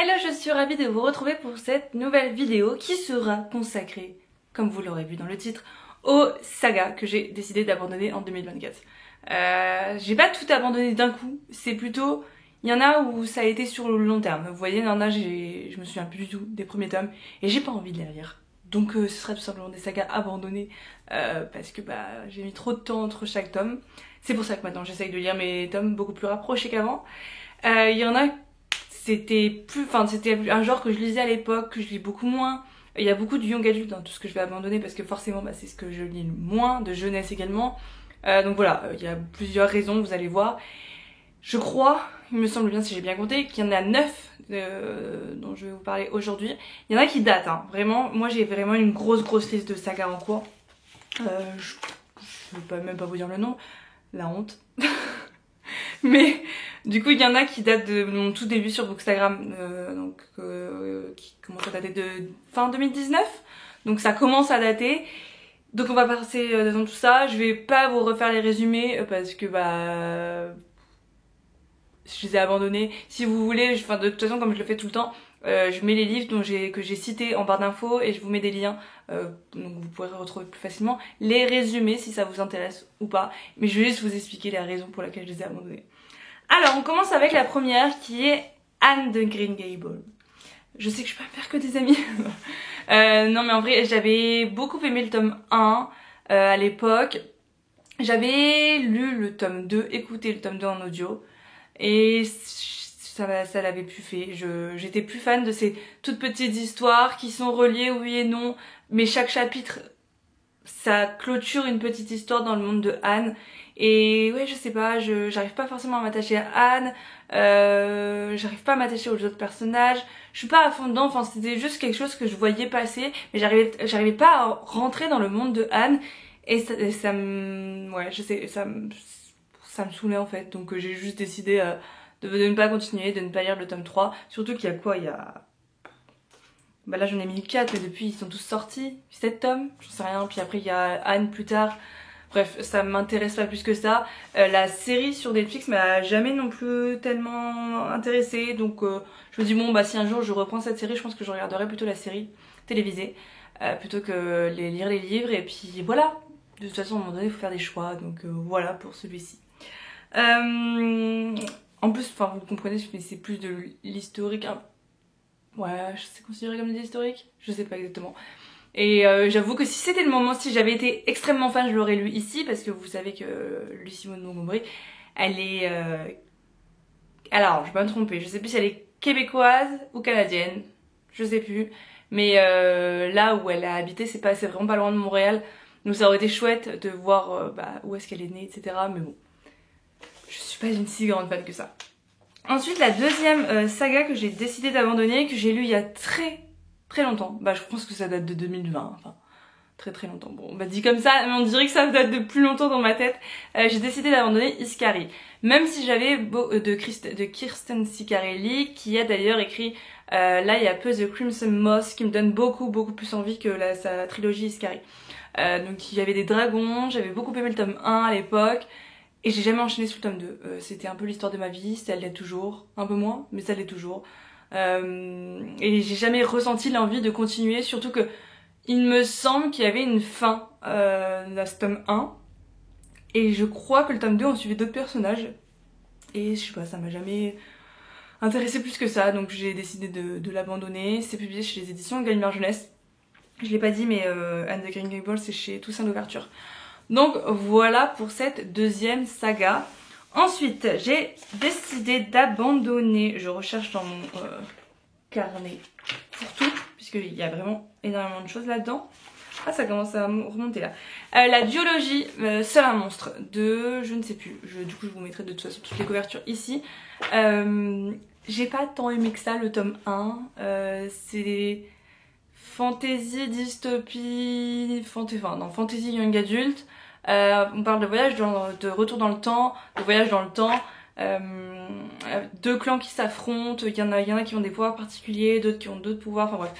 Hello, je suis ravie de vous retrouver pour cette nouvelle vidéo qui sera consacrée, comme vous l'aurez vu dans le titre, aux sagas que j'ai décidé d'abandonner en 2024. J'ai pas tout abandonné d'un coup, c'est plutôt... Il y en a où ça a été sur le long terme. Vous voyez, il y en a, je me souviens plus du tout des premiers tomes et j'ai pas envie de les relire. Donc ce sera tout simplement des sagas abandonnées parce que j'ai mis trop de temps entre chaque tome. C'est pour ça que maintenant j'essaye de lire mes tomes beaucoup plus rapprochés qu'avant. Il y en a, c'était un genre que je lisais à l'époque, que je lis beaucoup moins. Il y a beaucoup de young adult dans tout ce que je vais abandonner parce que forcément c'est ce que je lis le moins, de jeunesse également. Donc voilà, il y a plusieurs raisons, vous allez voir. Je crois, il me semble bien si j'ai bien compté, qu'il y en a 9 dont je vais vous parler aujourd'hui. Il y en a qui datent, hein. Vraiment, moi j'ai vraiment une grosse liste de sagas en cours. Je ne peux même pas vous dire le nom, la honte. Mais du coup il y en a qui datent de mon tout début sur Bookstagram, qui commence à dater de fin 2019. Donc ça commence à dater. Donc on va passer dans tout ça. Je vais pas vous refaire les résumés parce que je les ai abandonnés. Si vous voulez, de toute façon comme je le fais tout le temps, je mets les livres que j'ai cités en barre d'infos et je vous mets des liens, donc vous pourrez retrouver plus facilement les résumés si ça vous intéresse ou pas. Mais je vais juste vous expliquer la raison pour laquelle je les ai abandonnés. Alors on commence avec la première qui est Anne de Green Gables. Je sais que je peux pas faire que des amis. Non mais en vrai j'avais beaucoup aimé le tome 1 à l'époque. J'avais lu le tome 2, écouté le tome 2 en audio. Et ça l'avait plus fait. J'étais plus fan de ces toutes petites histoires qui sont reliées oui et non, mais chaque chapitre ça clôture une petite histoire dans le monde de Anne. Et ouais, je sais pas, j'arrive pas forcément à m'attacher à Anne, j'arrive pas à m'attacher aux autres personnages, je suis pas à fond dedans, enfin c'était juste quelque chose que je voyais passer, mais j'arrivais pas à rentrer dans le monde de Anne, et ça me... ouais, je sais, ça me saoulait en fait, donc j'ai juste décidé de ne pas continuer, de ne pas lire le tome 3, surtout qu'il y a quoi, il y a... là j'en ai mis 4, mais depuis ils sont tous sortis, 7 tomes, j'en sais rien, puis après il y a Anne plus tard. Bref, ça m'intéresse pas plus que ça. La série sur Netflix m'a jamais non plus tellement intéressée, donc je me dis bon si un jour je reprends cette série, je pense que je regarderai plutôt la série télévisée plutôt que lire les livres, et puis voilà. De toute façon à un moment donné il faut faire des choix, donc voilà pour celui-ci. En plus, vous comprenez, c'est plus de l'historique. Hein. Ouais, c'est considéré comme de l'historique, je sais pas exactement. Et j'avoue que si c'était le moment, si j'avais été extrêmement fan, je l'aurais lu ici, parce que vous savez que Lucie Maud Montgomery, elle est... Alors, je vais pas me tromper, je sais plus si elle est québécoise ou canadienne, je sais plus. Mais là où elle a habité, c'est vraiment pas loin de Montréal, donc ça aurait été chouette de voir où est-ce qu'elle est née, etc. Mais bon, je suis pas une si grande fan que ça. Ensuite, la deuxième saga que j'ai décidé d'abandonner, que j'ai lu il y a très longtemps. Je pense que ça date de 2020, enfin très longtemps. Bon, dit comme ça, mais on dirait que ça date de plus longtemps dans ma tête. J'ai décidé d'abandonner Iskari. Même si j'avais de Kirsten Ciccarelli, qui a d'ailleurs écrit là il y a peu The Crimson Moss, qui me donne beaucoup plus envie que sa trilogie Iskari. Donc il y avait des dragons, j'avais beaucoup aimé le tome 1 à l'époque. Et j'ai jamais enchaîné sur le tome 2. C'était un peu l'histoire de ma vie, ça l'est toujours. Un peu moins, mais ça l'est toujours. Et j'ai jamais ressenti l'envie de continuer, surtout que il me semble qu'il y avait une fin dans ce tome 1. Et je crois que le tome 2 on suivait d'autres personnages. Et je sais pas, ça m'a jamais intéressé plus que ça, donc j'ai décidé de l'abandonner. C'est publié chez les éditions Gallimard Jeunesse. Je l'ai pas dit, mais Anne de Green Gables c'est chez Toussaint l'Ouverture. Donc voilà pour cette deuxième saga. Ensuite, j'ai décidé d'abandonner, je recherche dans mon carnet pour tout, puisqu'il y a vraiment énormément de choses là-dedans. Ah, ça commence à remonter là. La duologie Seul un monstre de, je ne sais plus, du coup je vous mettrai de toute façon toutes les couvertures ici. J'ai pas tant aimé que ça le tome 1, c'est fantasy, dystopie, fantasy young adulte. On parle de voyage, de retour dans le temps, de voyage dans le temps, deux clans qui s'affrontent, il y en a qui ont des pouvoirs particuliers, d'autres qui ont d'autres pouvoirs, enfin bref.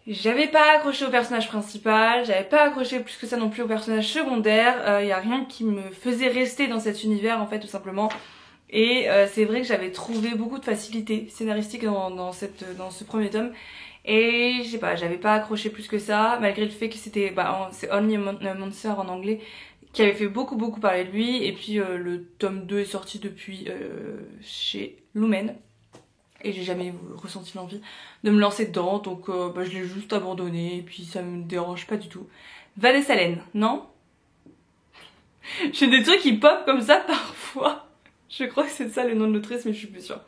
J'avais pas accroché au personnage principal, j'avais pas accroché plus que ça non plus au personnage secondaire, y a rien qui me faisait rester dans cet univers en fait tout simplement. Et c'est vrai que j'avais trouvé beaucoup de facilité scénaristique dans ce premier tome. Et je sais pas, j'avais pas accroché plus que ça, malgré le fait que c'était, c'est Only a Monster en anglais, qui avait fait beaucoup parler de lui. Et puis le tome 2 est sorti depuis chez Lumen. Et j'ai jamais ressenti l'envie de me lancer dedans, donc je l'ai juste abandonné, et puis ça me dérange pas du tout. Vanessa Lane, non? J'ai des trucs qui pop comme ça parfois. Je crois que c'est ça le nom de l'autrice, mais je suis plus sûre.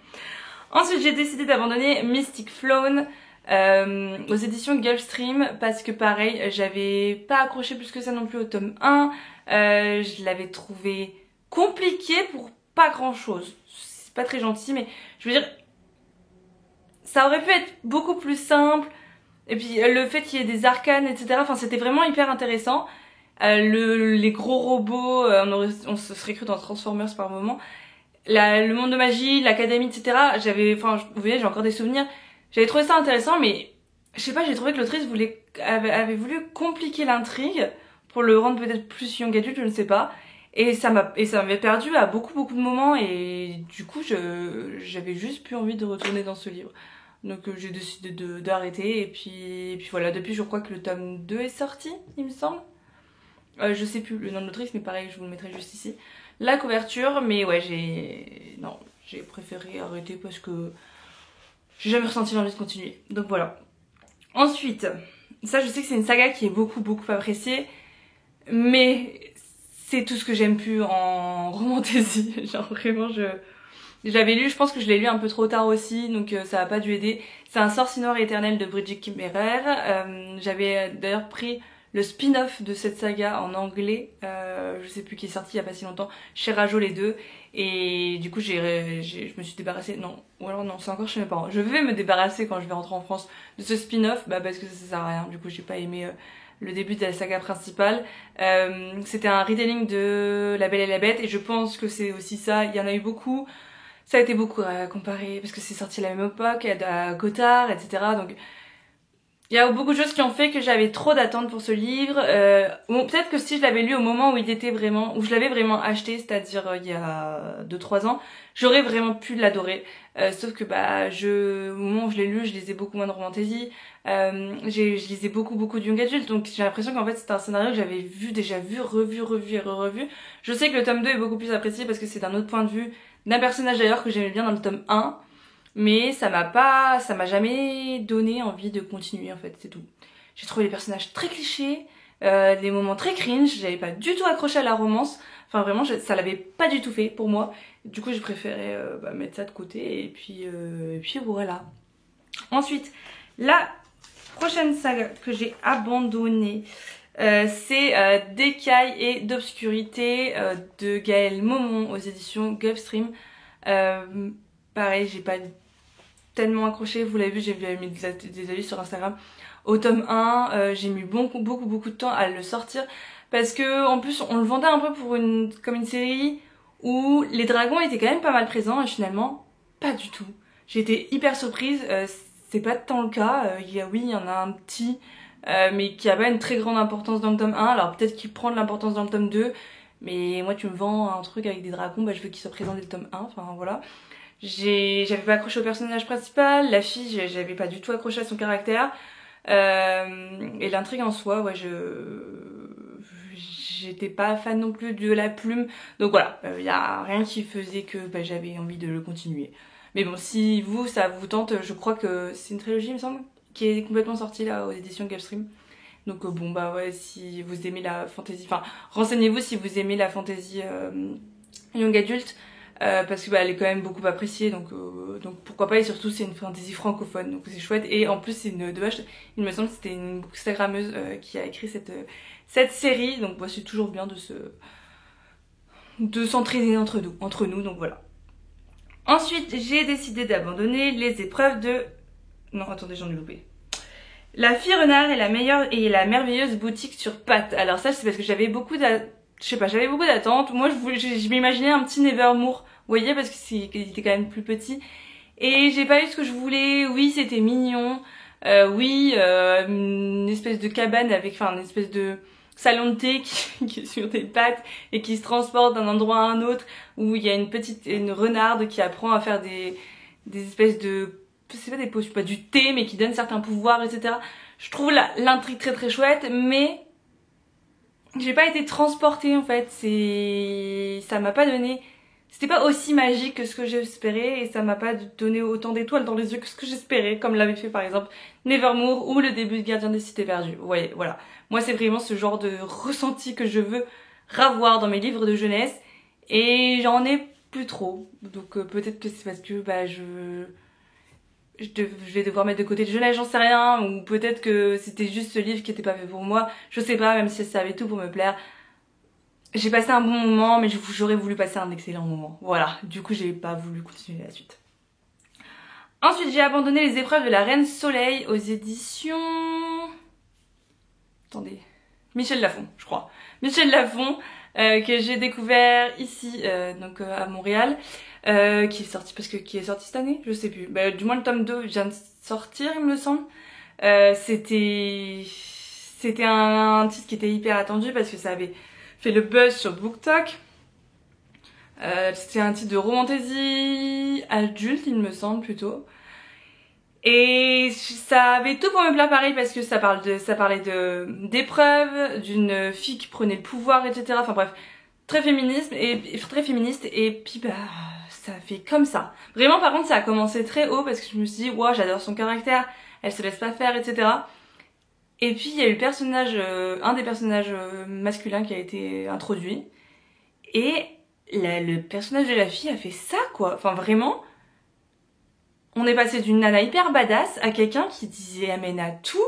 Ensuite, j'ai décidé d'abandonner Mystic Flown aux éditions Gulfstream, parce que pareil, j'avais pas accroché plus que ça non plus au tome 1. Je l'avais trouvé compliqué pour pas grand chose. C'est pas très gentil, mais je veux dire, ça aurait pu être beaucoup plus simple. Et puis le fait qu'il y ait des arcanes, etc. Enfin, c'était vraiment hyper intéressant. Les gros robots, on se serait cru dans Transformers par moment. Le monde de magie, l'académie, etc. Vous voyez, j'ai encore des souvenirs. J'avais trouvé ça intéressant, mais je sais pas, j'ai trouvé que l'autrice avait voulu compliquer l'intrigue pour le rendre peut-être plus young adulte, je ne sais pas. Et ça m'avait perdu à beaucoup de moments, et du coup, j'avais juste plus envie de retourner dans ce livre. Donc j'ai décidé d'arrêter, et puis voilà, depuis je crois que le tome 2 est sorti, il me semble. Je sais plus le nom de l'autrice, mais pareil, je vous le mettrai juste ici. La couverture, mais ouais, j'ai préféré arrêter parce que j'ai jamais ressenti l'envie de continuer. Donc voilà. Ensuite, ça je sais que c'est une saga qui est beaucoup appréciée, mais c'est tout ce que j'aime plus en romantasy. Genre vraiment, je l'avais lu, je pense que je l'ai lu un peu trop tard aussi, donc ça a pas dû aider. C'est un Sorcier Noir éternel de Bridget Kimmerer. J'avais d'ailleurs pris le spin-off de cette saga en anglais, je sais plus, qui est sorti il y a pas si longtemps, chez Rajo les deux. Et du coup je me suis débarrassée, non, ou alors non, c'est encore chez mes parents. Je vais me débarrasser quand je vais rentrer en France de ce spin-off, parce que ça sert à rien. Du coup j'ai pas aimé le début de la saga principale. C'était un retelling de La Belle et la Bête, et je pense que c'est aussi ça, il y en a eu beaucoup. Ça a été beaucoup comparé, parce que c'est sorti à la même époque, à Cotard, etc. Donc il y a beaucoup de choses qui ont fait que j'avais trop d'attentes pour ce livre. Bon, peut-être que si je l'avais lu au moment où où je l'avais vraiment acheté, c'est-à-dire il y a 2-3 ans, j'aurais vraiment pu l'adorer. Sauf que au moment où je l'ai lu, je lisais beaucoup moins de romantasy. Je lisais beaucoup de young adult, donc j'ai l'impression qu'en fait c'était un scénario que j'avais déjà vu, revu. Je sais que le tome 2 est beaucoup plus apprécié parce que c'est d'un autre point de vue, d'un personnage d'ailleurs que j'aimais bien dans le tome 1. Mais ça m'a jamais donné envie de continuer en fait, c'est tout. J'ai trouvé les personnages très clichés, des moments très cringe, j'avais pas du tout accroché à la romance. Enfin vraiment, ça l'avait pas du tout fait pour moi. Du coup, j'ai préféré mettre ça de côté, et puis voilà. Ensuite, la prochaine saga que j'ai abandonnée, c'est d'Écailles et d'Obscurité de Gaël Momon aux éditions Gulfstream. Pareil, j'ai pas tellement accroché, vous l'avez vu, j'ai mis des avis sur Instagram. Au tome 1, j'ai mis beaucoup de temps à le sortir, parce que en plus on le vendait un peu comme une série où les dragons étaient quand même pas mal présents, et finalement pas du tout. J'ai été hyper surprise, c'est pas tant le cas. Il y en a un petit, mais qui a pas une très grande importance dans le tome 1, alors peut-être qu'il prend de l'importance dans le tome 2, mais moi tu me vends un truc avec des dragons, je veux qu'il soit présent dès le tome 1, enfin voilà. J'avais pas accroché au personnage principal, la fille j'avais pas du tout accroché à son caractère, et l'intrigue en soi, ouais, j'étais pas fan non plus de la plume, donc voilà, y a rien qui faisait que j'avais envie de le continuer. Mais bon, si ça vous tente, je crois que c'est une trilogie, il me semble, qui est complètement sortie là aux éditions Gulfstream. Donc ouais, si vous aimez la fantasy, enfin renseignez-vous si vous aimez la fantasy young adulte. Parce que elle est quand même beaucoup appréciée, donc pourquoi pas, et surtout c'est une fantasy francophone, donc c'est chouette. Et en plus c'est il me semble que c'était une bookstagrammeuse qui a écrit cette série, donc c'est toujours bien de s'entraider entre nous, donc voilà. Ensuite j'ai décidé d'abandonner les épreuves de... Non attendez, j'en ai loupé. La Fille Renard et la merveilleuse boutique sur pattes. Alors ça c'est parce que j'avais beaucoup d'attentes. Moi je m'imaginais un petit Nevermore, vous voyez, parce qu'il était quand même plus petit. Et j'ai pas eu ce que je voulais. Oui, c'était mignon. Oui, une espèce de cabane avec, une espèce de salon de thé qui est sur des pattes et qui se transporte d'un endroit à un autre, où il y a une renarde qui apprend à faire des espèces de, c'est pas des potions, pas du thé, mais qui donne certains pouvoirs, etc. Je trouve l'intrigue très très chouette, mais j'ai pas été transportée en fait. Ça m'a pas donné, c'était pas aussi magique que ce que j'espérais, et ça m'a pas donné autant d'étoiles dans les yeux que ce que j'espérais, comme l'avait fait par exemple Nevermore ou le début de Gardien des Cités Perdues. Vous voyez, voilà. Moi c'est vraiment ce genre de ressenti que je veux ravoir dans mes livres de jeunesse, et j'en ai plus trop. Donc peut-être que c'est parce que je vais devoir mettre de côté le jeunesse, j'en sais rien, ou peut-être que c'était juste ce livre qui était pas fait pour moi, je sais pas, même si ça avait tout pour me plaire. J'ai passé un bon moment, mais j'aurais voulu passer un excellent moment. Voilà, du coup j'ai pas voulu continuer la suite. Ensuite j'ai abandonné les épreuves de la Reine Soleil aux éditions... Attendez... Michel Lafon, je crois. Michel Lafon, que j'ai découvert ici, donc à Montréal, qui est sorti qui est sorti cette année, je sais plus. Bah, du moins le tome 2 vient de sortir, il me semble. C'était un titre qui était hyper attendu parce que ça avait fait le buzz sur BookTok. C'était un titre de romantasy adulte, il me semble plutôt. Et ça avait tout pour me plaire pareil, parce que ça parlait d'épreuves, d'une fille qui prenait le pouvoir, etc. Enfin bref, très féministe, et puis bah ça fait comme ça. Vraiment par contre ça a commencé très haut, parce que je me suis dit wow, j'adore son caractère, elle se laisse pas faire, etc. Et puis il y a eu le personnage, un des personnages masculins qui a été introduit, et le personnage de la fille a fait ça quoi, enfin vraiment. On est passé d'une nana hyper badass à quelqu'un qui disait amen à tout,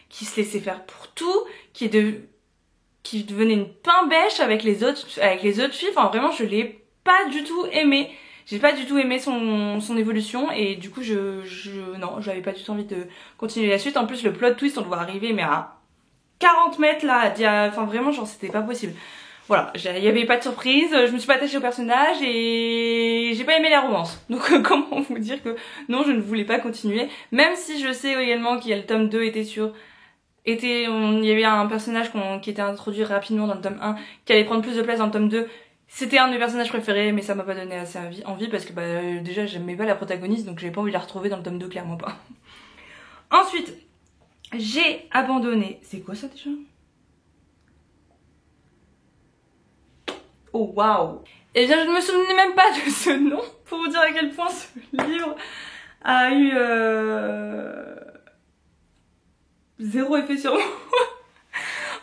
qui se laissait faire pour tout, qui devenait une pain bêche avec les autres filles. Enfin vraiment je l'ai pas du tout aimé. J'ai pas du tout aimé son évolution, et du coup non, j'avais pas du tout envie de continuer la suite. En plus le plot twist on le voit arriver mais à 40 mètres là, enfin vraiment genre c'était pas possible. Voilà, il y avait pas de surprise, je me suis pas attachée au personnage et j'ai pas aimé la romance. Donc comment vous dire que non, je ne voulais pas continuer, même si je sais également qu'il y a le tome 2 il y avait un personnage qui était introduit rapidement dans le tome 1, qui allait prendre plus de place dans le tome 2. C'était un de mes personnages préférés, mais ça m'a pas donné assez envie parce que bah déjà j'aimais pas la protagoniste, donc j'avais pas envie de la retrouver dans le tome 2, clairement pas. Ensuite, j'ai abandonné... C'est quoi ça déjà ? Oh waouh! Eh bien je ne me souvenais même pas de ce nom, pour vous dire à quel point ce livre a eu zéro effet sur moi.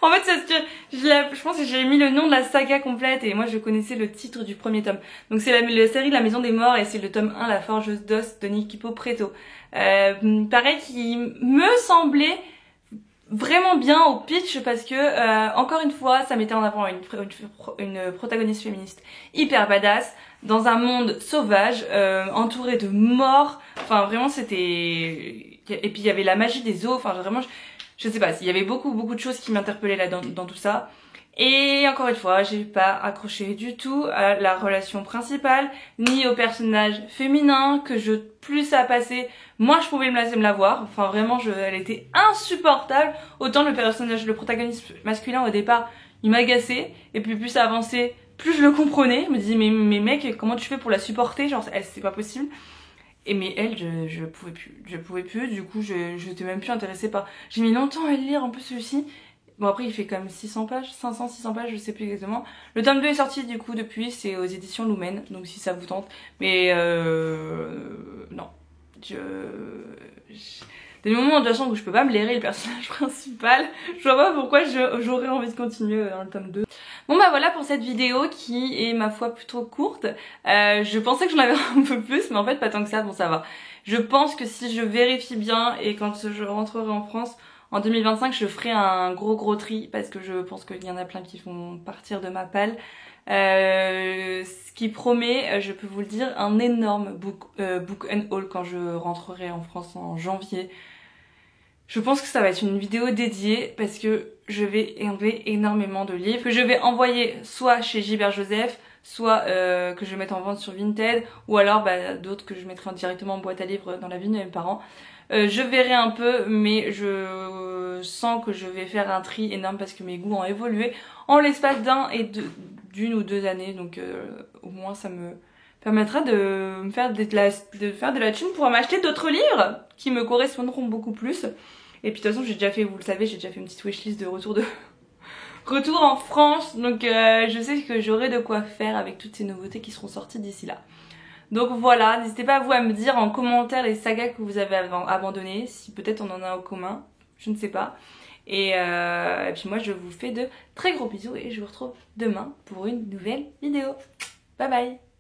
En fait c'est parce que je pense que j'ai mis le nom de la saga complète, et moi je connaissais le titre du premier tome. Donc c'est la série La Maison des Morts, et c'est le tome 1, La Forgeuse d'Os de Nikipo Preto. Pareil, qui me semblait vraiment bien au pitch, parce que encore une fois ça mettait en avant une protagoniste féministe hyper badass dans un monde sauvage, entouré de morts. Enfin vraiment c'était... Et puis il y avait la magie des eaux, enfin vraiment je sais pas, il y avait beaucoup de choses qui m'interpellaient là dans tout ça. Et encore une fois, j'ai pas accroché du tout à la relation principale, ni au personnage féminin, que plus à passer, moins je pouvais me la voir. Enfin vraiment, elle était insupportable. Autant le protagoniste masculin au départ, il m'agaçait, et puis plus ça avançait, plus je le comprenais. Je me disais mais mec, comment tu fais pour la supporter? Genre c'est pas possible. Et mais elle, je pouvais plus, du coup j'étais même plus intéressée par... J'ai mis longtemps à le lire en plus celui-ci. Bon après il fait quand même 600 pages, 500-600 pages, je sais plus exactement. Le tome 2 est sorti du coup depuis, c'est aux éditions Lumen, donc si ça vous tente. Mais non. Des moments de toute façon où je peux pas me lairer le personnage principal, je vois pas pourquoi j'aurais envie de continuer dans le tome 2. Bon bah voilà pour cette vidéo qui est ma foi plutôt courte. Je pensais que j'en avais un peu plus, mais en fait pas tant que ça, bon ça va. Je pense que si je vérifie bien et quand je rentrerai en France en 2025, je ferai un gros tri, parce que je pense qu'il y en a plein qui vont partir de ma palle. Ce qui promet, je peux vous le dire, un énorme book and haul quand je rentrerai en France en janvier. Je pense que ça va être une vidéo dédiée, parce que je vais enlever énormément de livres que je vais envoyer soit chez Gilbert Joseph, soit que je mette en vente sur Vinted, ou alors d'autres que je mettrai directement en boîte à livres dans la ville de mes parents. Je verrai un peu, mais je sens que je vais faire un tri énorme parce que mes goûts ont évolué en l'espace d'une ou deux années, donc au moins ça me permettra de me faire de la thune pour m'acheter d'autres livres qui me correspondront beaucoup plus. Et puis de toute façon j'ai déjà fait, vous le savez, j'ai déjà fait une petite wishlist de retour en France, donc je sais que j'aurai de quoi faire avec toutes ces nouveautés qui seront sorties d'ici là. Donc voilà, n'hésitez pas vous à me dire en commentaire les sagas que vous avez abandonnées, si peut-être on en a en commun, je ne sais pas. Et puis moi je vous fais de très gros bisous et je vous retrouve demain pour une nouvelle vidéo. Bye bye!